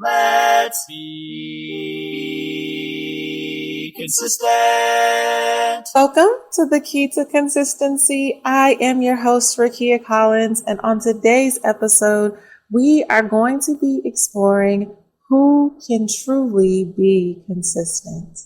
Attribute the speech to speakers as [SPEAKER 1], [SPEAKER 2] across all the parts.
[SPEAKER 1] Let's be consistent.
[SPEAKER 2] Welcome to the Key to Consistency. I am your host, Rakeyia Collins, and on today's episode, we are going to be exploring who can truly be consistent.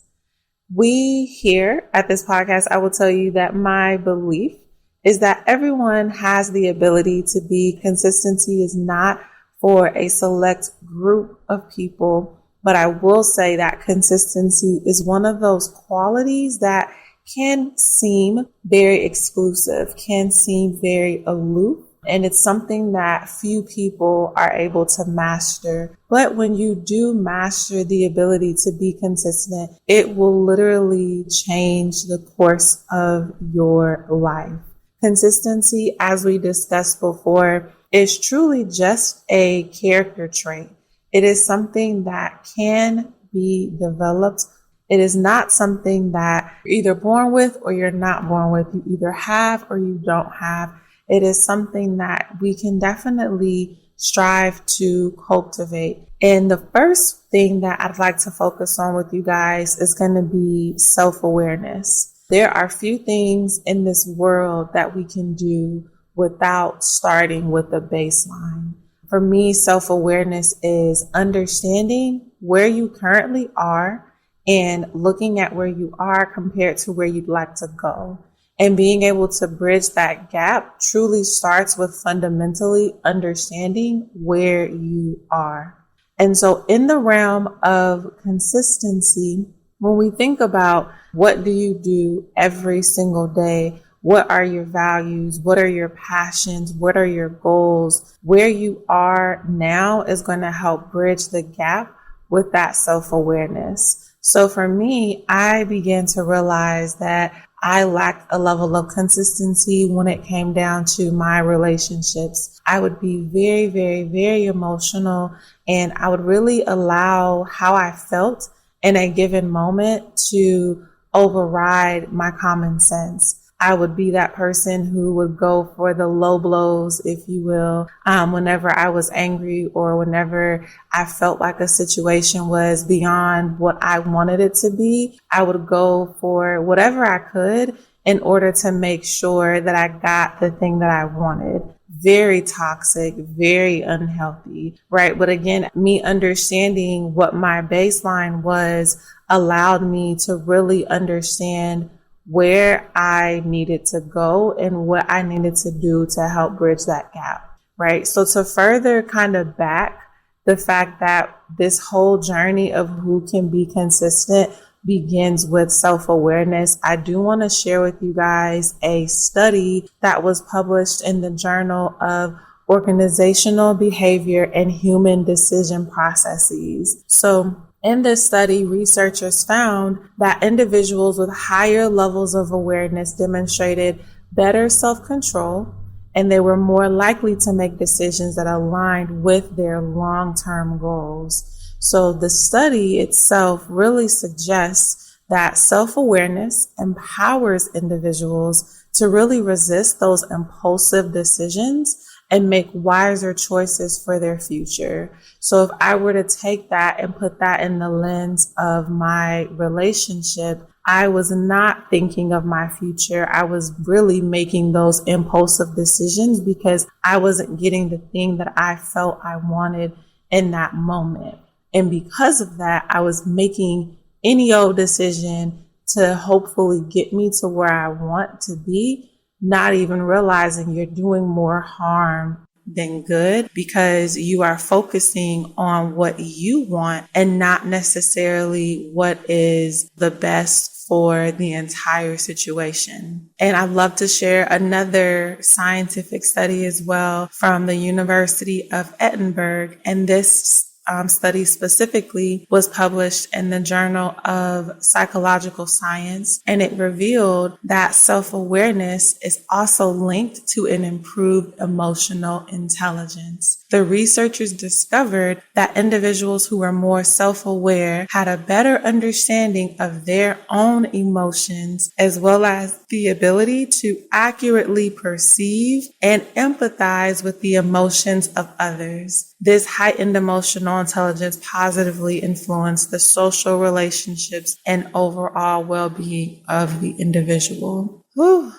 [SPEAKER 2] We here at this podcast, I will tell you that my belief is that everyone has the ability to be. Consistency is not for a select group of people, but I will say that consistency is one of those qualities that can seem very exclusive, can seem very aloof, and it's something that few people are able to master. But when you do master the ability to be consistent, it will literally change the course of your life. Consistency, as we discussed before, is truly just a character trait. It is something that can be developed. It is not something that you're either born with or you're not born with. You either have or you don't have. It is something that we can definitely strive to cultivate. And the first thing that I'd like to focus on with you guys is going to be self-awareness. There are few things in this world that we can do without starting with a baseline. For me, self-awareness is understanding where you currently are and looking at where you are compared to where you'd like to go. And being able to bridge that gap truly starts with fundamentally understanding where you are. And so in the realm of consistency, when we think about what do you do every single day, what are your values? What are your passions? What are your goals? Where you are now is going to help bridge the gap with that self-awareness. So for me, I began to realize that I lacked a level of consistency when it came down to my relationships. I would be very, very, very emotional, and I would really allow how I felt in a given moment to override my common sense. I would be that person who would go for the low blows, if you will, whenever I was angry or whenever I felt like a situation was beyond what I wanted it to be. I would go for whatever I could in order to make sure that I got the thing that I wanted. Very toxic, very unhealthy, right? But again, me understanding what my baseline was allowed me to really understand where I needed to go and what I needed to do to help bridge that gap, right? So to further kind of back the fact that this whole journey of who can be consistent begins with self-awareness, I do want to share with you guys a study that was published in the Journal of Organizational Behavior and Human Decision Processes. So in this study, researchers found that individuals with higher levels of awareness demonstrated better self-control, and they were more likely to make decisions that aligned with their long-term goals. So the study itself really suggests that self-awareness empowers individuals to really resist those impulsive decisions and make wiser choices for their future. So if I were to take that and put that in the lens of my relationship, I was not thinking of my future. I was really making those impulsive decisions because I wasn't getting the thing that I felt I wanted in that moment. And because of that, I was making any old decision to hopefully get me to where I want to be, not even realizing you're doing more harm than good because you are focusing on what you want and not necessarily what is the best for the entire situation. And I'd love to share another scientific study as well from the University of Edinburgh. And this study specifically was published in the Journal of Psychological Science, and it revealed that self-awareness is also linked to an improved emotional intelligence. The researchers discovered that individuals who were more self-aware had a better understanding of their own emotions, as well as the ability to accurately perceive and empathize with the emotions of others. This heightened emotional emotional intelligence positively influence the social relationships and overall well-being of the individual. Whew.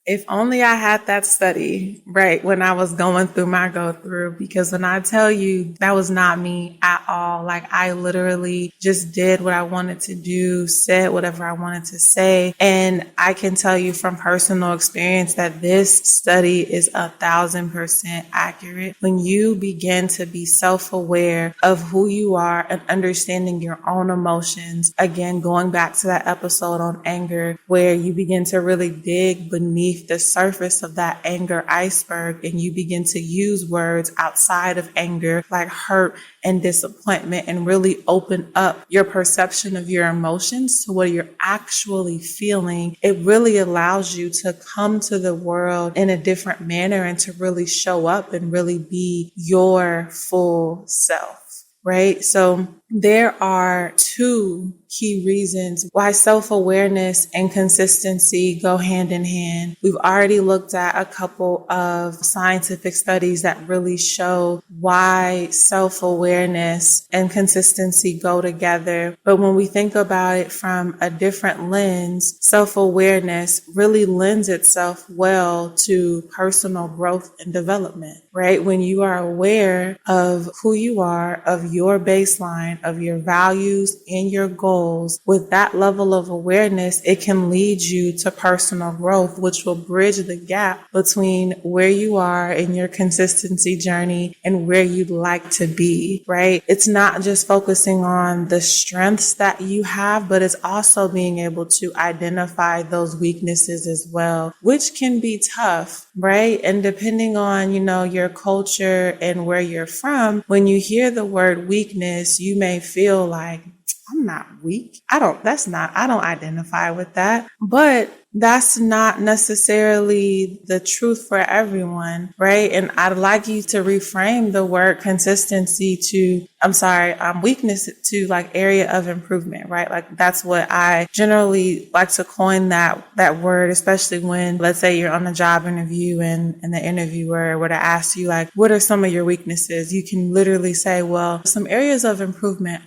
[SPEAKER 2] If only I had that study right when I was going through my go through, because when I tell you that was not me at all, like I literally just did what I wanted to do, said whatever I wanted to say. And I can tell you from personal experience that this study is 1,000% accurate. When you begin to be self-aware of who you are and understanding your own emotions, again, going back to that episode on anger, where you begin to really dig beneath the surface of that anger iceberg and you begin to use words outside of anger like hurt and disappointment and really open up your perception of your emotions to what you're actually feeling, it really allows you to come to the world in a different manner and to really show up and really be your full self. Right? So there are two key reasons why self-awareness and consistency go hand in hand. We've already looked at a couple of scientific studies that really show why self-awareness and consistency go together. But when we think about it from a different lens, self-awareness really lends itself well to personal growth and development, right? When you are aware of who you are, of your baseline, of your values and your goals, with that level of awareness, it can lead you to personal growth, which will bridge the gap between where you are in your consistency journey and where you'd like to be, right? It's not just focusing on the strengths that you have, but it's also being able to identify those weaknesses as well, which can be tough, right? And depending on, your culture and where you're from, when you hear the word weakness, you may feel like, I'm not weak. I don't identify with that. But that's not necessarily the truth for everyone, right? And I'd like you to reframe the word consistency to, weakness to like area of improvement, right? Like that's what I generally like to coin that word, especially when, let's say you're on a job interview and the interviewer were to ask you like, what are some of your weaknesses? You can literally say, well, some areas of improvement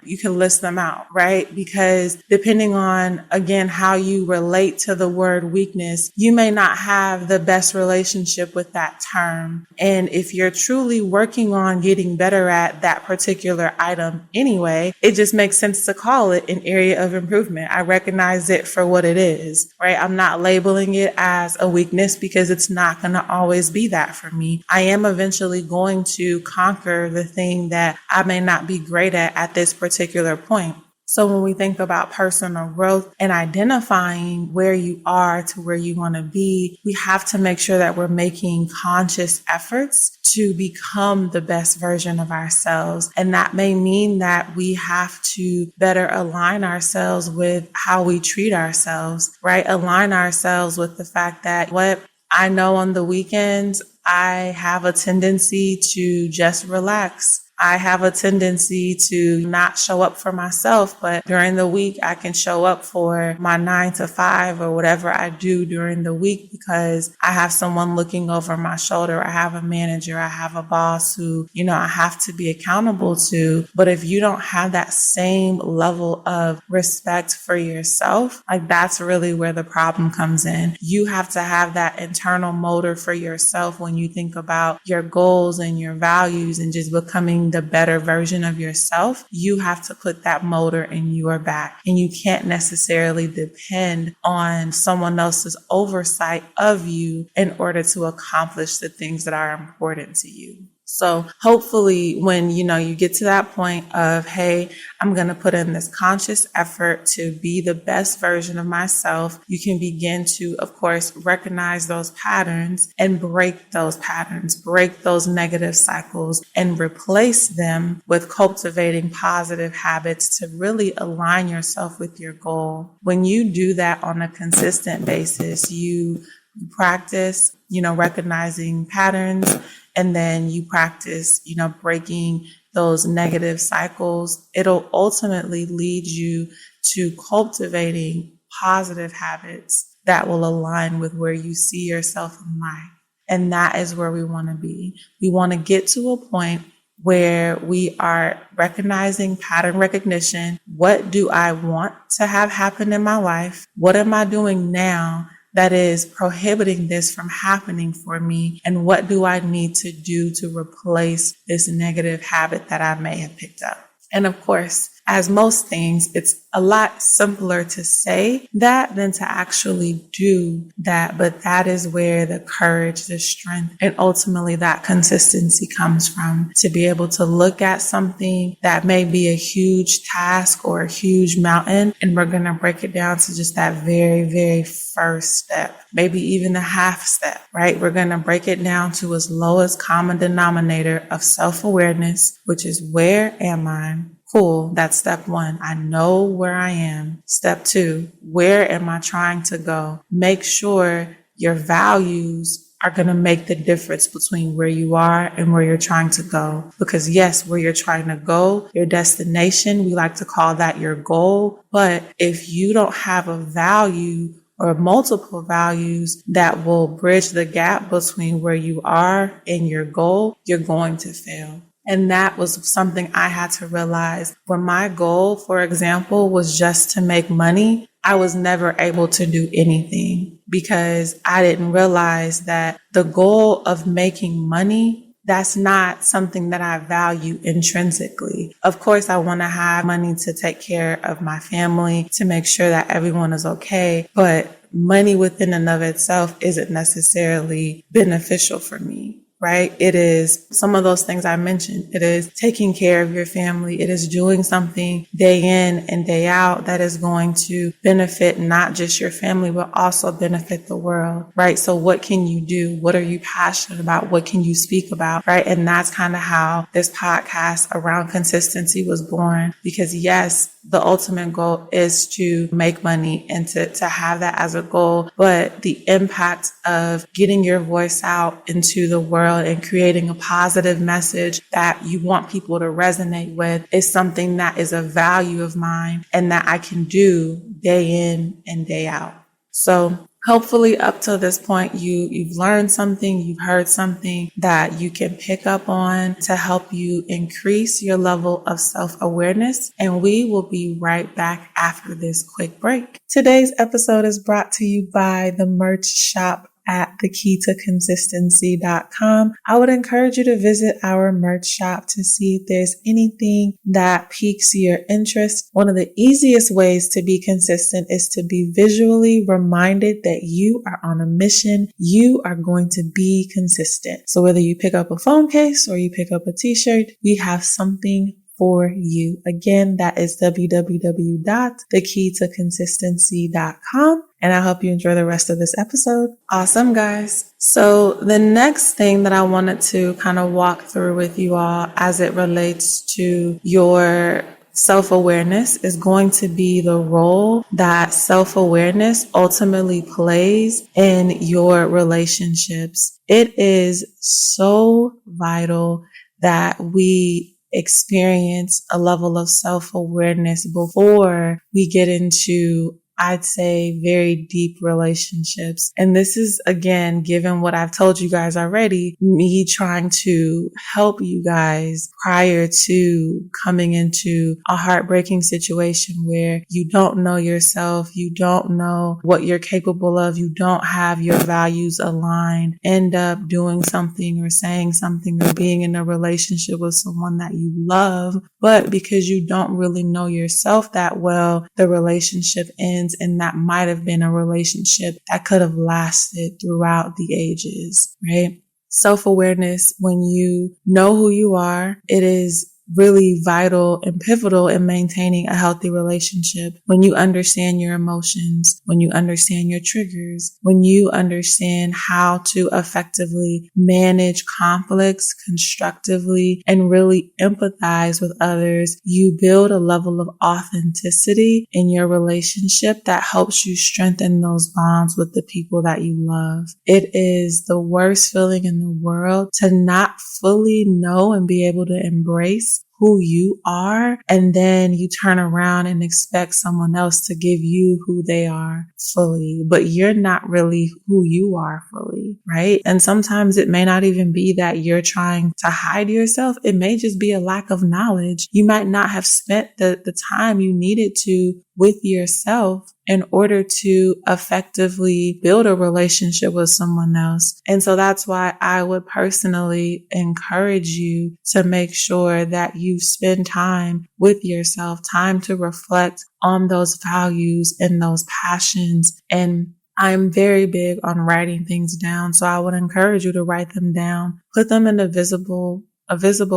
[SPEAKER 2] you can list them out, right? Because depending on, again, how you relate to the word weakness, you may not have the best relationship with that term. And if you're truly working on getting better at that particular item anyway, it just makes sense to call it an area of improvement. I recognize it for what it is, right? I'm not labeling it as a weakness because it's not going to always be that for me. I am eventually going to conquer the thing that I may not be great at this particular point. So when we think about personal growth and identifying where you are to where you want to be, we have to make sure that we're making conscious efforts to become the best version of ourselves. And that may mean that we have to better align ourselves with how we treat ourselves, right? Align ourselves with the fact that what I know on the weekends, I have a tendency to just relax. I have a tendency to not show up for myself, but during the week, I can show up for my 9 to 5 or whatever I do during the week because I have someone looking over my shoulder. I have a manager. I have a boss who, I have to be accountable to. But if you don't have that same level of respect for yourself, like that's really where the problem comes in. You have to have that internal motor for yourself when you think about your goals and your values and just becoming the better version of yourself. You have to put that motor in your back, and you can't necessarily depend on someone else's oversight of you in order to accomplish the things that are important to you. So hopefully when, you get to that point of, hey, I'm going to put in this conscious effort to be the best version of myself, you can begin to, of course, recognize those patterns and break those patterns, break those negative cycles and replace them with cultivating positive habits to really align yourself with your goal. When you do that on a consistent basis, you practice, recognizing patterns, and then you practice, breaking those negative cycles. It'll ultimately lead you to cultivating positive habits that will align with where you see yourself in life. And that is where we want to be. We want to get to a point where we are recognizing pattern recognition. What do I want to have happen in my life? What am I doing now that is prohibiting this from happening for me? And what do I need to do to replace this negative habit that I may have picked up? And of course, as most things, it's a lot simpler to say that than to actually do that. But that is where the courage, the strength, and ultimately that consistency comes from, to be able to look at something that may be a huge task or a huge mountain, and we're going to break it down to just that very, very first step, maybe even a half step, right? We're going to break it down to its lowest common denominator of self-awareness, which is, where am I? Cool. That's step one. I know where I am. Step two, where am I trying to go? Make sure your values are going to make the difference between where you are and where you're trying to go. Because yes, where you're trying to go, your destination, we like to call that your goal. But if you don't have a value or multiple values that will bridge the gap between where you are and your goal, you're going to fail. And that was something I had to realize. When my goal, for example, was just to make money, I was never able to do anything because I didn't realize that the goal of making money, that's not something that I value intrinsically. Of course, I want to have money to take care of my family, to make sure that everyone is okay, but money within and of itself isn't necessarily beneficial for me. Right? It is some of those things I mentioned. It is taking care of your family. It is doing something day in and day out that is going to benefit not just your family, but also benefit the world, right? So what can you do? What are you passionate about? What can you speak about, right? And that's kind of how this podcast around consistency was born, because yes, the ultimate goal is to make money and to have that as a goal. But the impact of getting your voice out into the world and creating a positive message that you want people to resonate with is something that is a value of mine and that I can do day in and day out. So hopefully up to this point, you've learned something, you've heard something that you can pick up on to help you increase your level of self-awareness. And we will be right back after this quick break. Today's episode is brought to you by the merch shop at thekeytoconsistency.com. I would encourage you to visit our merch shop to see if there's anything that piques your interest. One of the easiest ways to be consistent is to be visually reminded that you are on a mission. You are going to be consistent. So whether you pick up a phone case or you pick up a t-shirt, we have something for you. Again, that is www.thekeytoconsistency.com. And I hope you enjoy the rest of this episode. Awesome, guys. So the next thing that I wanted to kind of walk through with you all as it relates to your self-awareness is going to be the role that self-awareness ultimately plays in your relationships. It is so vital that we experience a level of self-awareness before we get into, I'd say, very deep relationships. And this is, again, given what I've told you guys already, me trying to help you guys prior to coming into a heartbreaking situation where you don't know yourself, you don't know what you're capable of, you don't have your values aligned, end up doing something or saying something or being in a relationship with someone that you love, but because you don't really know yourself that well, the relationship ends. And that might have been a relationship that could have lasted throughout the ages, right? Self-awareness, when you know who you are, it is really vital and pivotal in maintaining a healthy relationship. When you understand your emotions, when you understand your triggers, when you understand how to effectively manage conflicts constructively and really empathize with others, you build a level of authenticity in your relationship that helps you strengthen those bonds with the people that you love. It is the worst feeling in the world to not fully know and be able to embrace who you are, and then you turn around and expect someone else to give you who they are fully, but you're not really who you are fully, right? And sometimes it may not even be that you're trying to hide yourself. It may just be a lack of knowledge. You might not have spent the time you needed to with yourself in order to effectively build a relationship with someone else. And so that's why I would personally encourage you to make sure that you spend time with yourself, time to reflect on those values and those passions. And I'm very big on writing things down. So I would encourage you to write them down, put them in a visible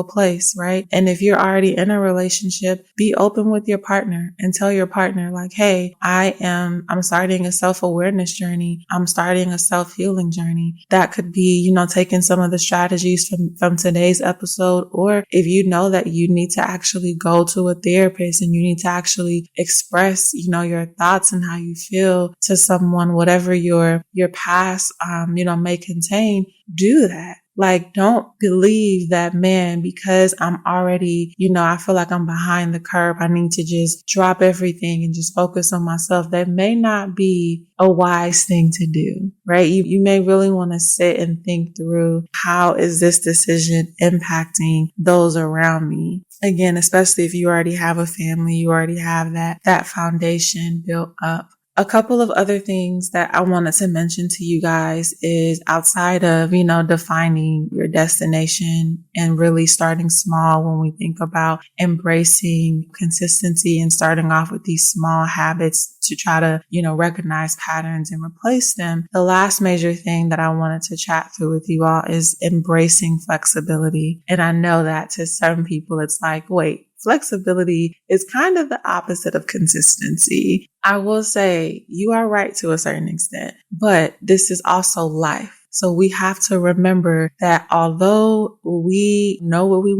[SPEAKER 2] place, right? And if you're already in a relationship, be open with your partner and tell your partner like, hey, I'm starting a self-awareness journey. I'm starting a self-healing journey. That could be, taking some of the strategies from today's episode, or if you know that you need to actually go to a therapist and you need to actually express, your thoughts and how you feel to someone, whatever your past, may contain, do that. Like, don't believe that, man, because I'm already, I feel like I'm behind the curve. I need to just drop everything and just focus on myself. That may not be a wise thing to do, right? You may really want to sit and think through, how is this decision impacting those around me? Again, especially if you already have a family, you already have that foundation built up. A couple of other things that I wanted to mention to you guys is outside of, defining your destination and really starting small when we think about embracing consistency and starting off with these small habits to try to, recognize patterns and replace them. The last major thing that I wanted to chat through with you all is embracing flexibility. And I know that to some people, it's like, wait, flexibility is kind of the opposite of consistency. I will say you are right to a certain extent, but this is also life. So we have to remember that although we know what we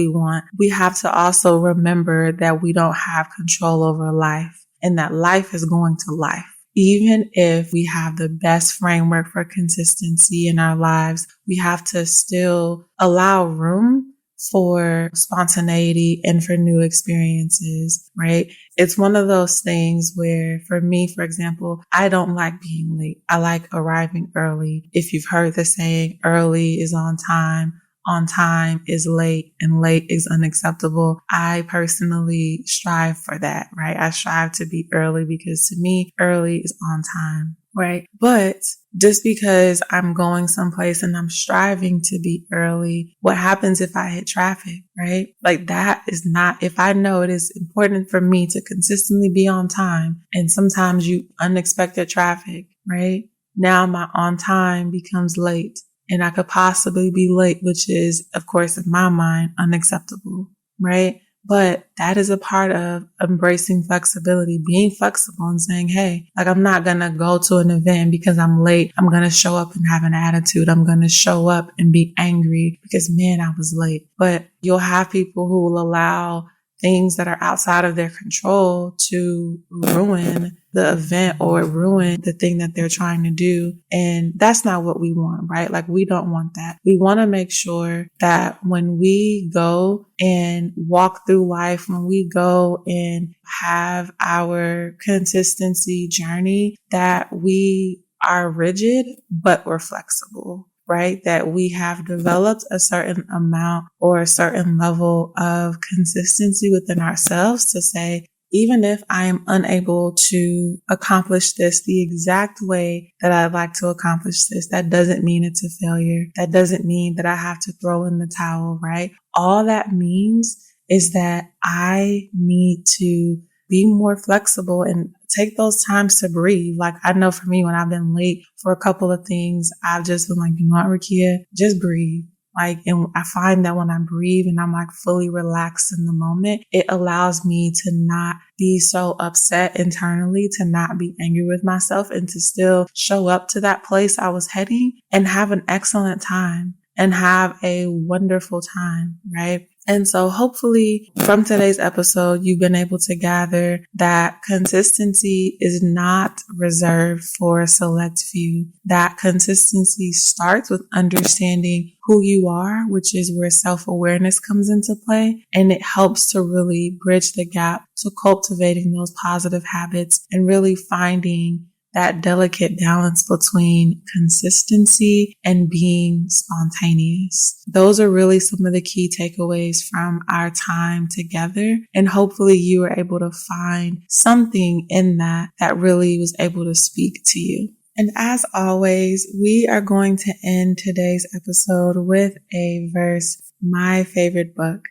[SPEAKER 2] want, we have to also remember that we don't have control over life and that life is going to life. Even if we have the best framework for consistency in our lives, we have to still allow room for spontaneity and for new experiences, right? It's one of those things where, for me, for example, I don't like being late. I like arriving early. If you've heard the saying, early is on time is late, and late is unacceptable. I personally strive for that, right? I strive to be early because to me, early is on time. Right. But just because I'm going someplace and I'm striving to be early, what happens if I hit traffic? Right. Like, that is not, if I know it is important for me to consistently be on time, and sometimes you unexpected traffic, right? Now my on time becomes late, and I could possibly be late, which is, of course, in my mind, unacceptable. Right. But that is a part of embracing flexibility, being flexible and saying, hey, like, I'm not going to go to an event because I'm late. I'm going to show up and have an attitude. I'm going to show up and be angry because, man, I was late. But you'll have people who will allow things that are outside of their control to ruin the event or ruin the thing that they're trying to do. And that's not what we want, right? Like, we don't want that. We want to make sure that when we go and walk through life, when we go and have our consistency journey, that we are rigid, but we're flexible. Right? That we have developed a certain amount or a certain level of consistency within ourselves to say, even if I am unable to accomplish this the exact way that I'd like to accomplish this, that doesn't mean it's a failure. That doesn't mean that I have to throw in the towel, right? All that means is that I need to be more flexible and take those times to breathe. Like, I know for me, when I've been late for a couple of things, I've just been like, you know what, Rakeyia, just breathe. Like, and I find that when I breathe and I'm like fully relaxed in the moment, it allows me to not be so upset internally, to not be angry with myself, and to still show up to that place I was heading and have an excellent time and have a wonderful time, right? And so hopefully from today's episode, you've been able to gather that consistency is not reserved for a select few. That consistency starts with understanding who you are, which is where self-awareness comes into play. And it helps to really bridge the gap to cultivating those positive habits and really finding that delicate balance between consistency and being spontaneous. Those are really some of the key takeaways from our time together. And hopefully you were able to find something in that really was able to speak to you. And as always, we are going to end today's episode with a verse, my favorite book.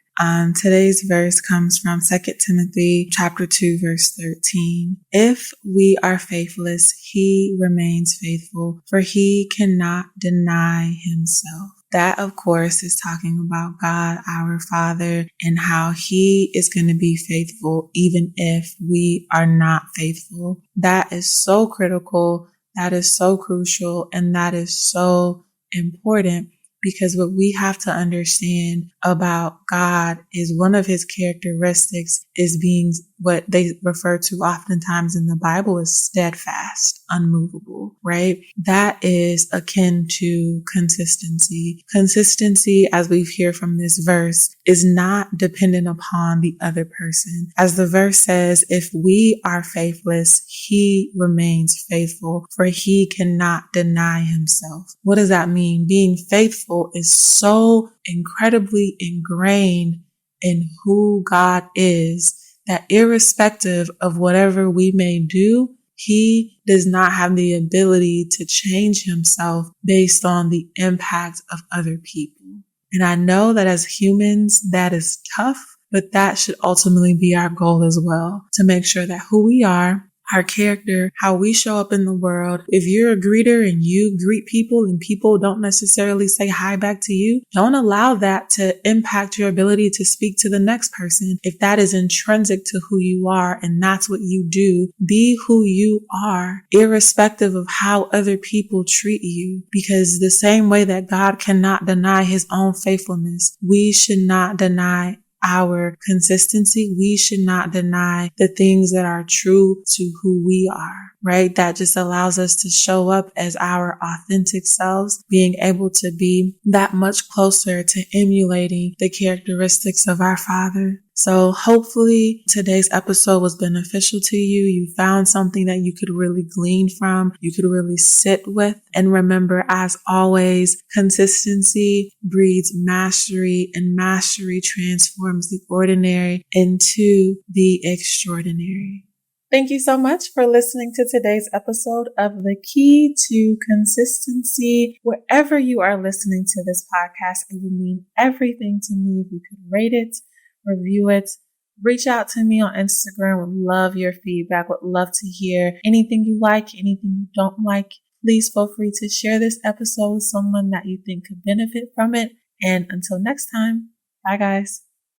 [SPEAKER 2] Today's verse comes from 2 Timothy chapter 2, verse 13. If we are faithless, he remains faithful, for he cannot deny himself. That, of course, is talking about God, our Father, and how he is going to be faithful even if we are not faithful. That is so critical. That is so crucial. And that is so important. Because what we have to understand about God is one of his characteristics is being what they refer to oftentimes in the Bible as steadfast, unmovable, right? That is akin to consistency. Consistency, as we hear from this verse, is not dependent upon the other person. As the verse says, if we are faithless, he remains faithful, for he cannot deny himself. What does that mean? Being faithful is so incredibly ingrained in who God is that irrespective of whatever we may do, he does not have the ability to change himself based on the impact of other people. And I know that as humans, that is tough, but that should ultimately be our goal as well, to make sure that who we are, our character, how we show up in the world. If you're a greeter and you greet people and people don't necessarily say hi back to you, don't allow that to impact your ability to speak to the next person. If that is intrinsic to who you are and that's what you do, be who you are, irrespective of how other people treat you. Because the same way that God cannot deny his own faithfulness, we should not deny our consistency. We should not deny the things that are true to who we are, right? That just allows us to show up as our authentic selves, being able to be that much closer to emulating the characteristics of our Father. So hopefully today's episode was beneficial to you. You found something that you could really glean from, you could really sit with. And remember, as always, consistency breeds mastery, and mastery transforms the ordinary into the extraordinary. Thank you so much for listening to today's episode of The Key to Consistency. Wherever you are listening to this podcast, it would mean everything to me if you could rate it, review it, reach out to me on Instagram. Would love your feedback, would love to hear anything you like, anything you don't like. Please feel free to share this episode with someone that you think could benefit from it. And until next time, bye guys.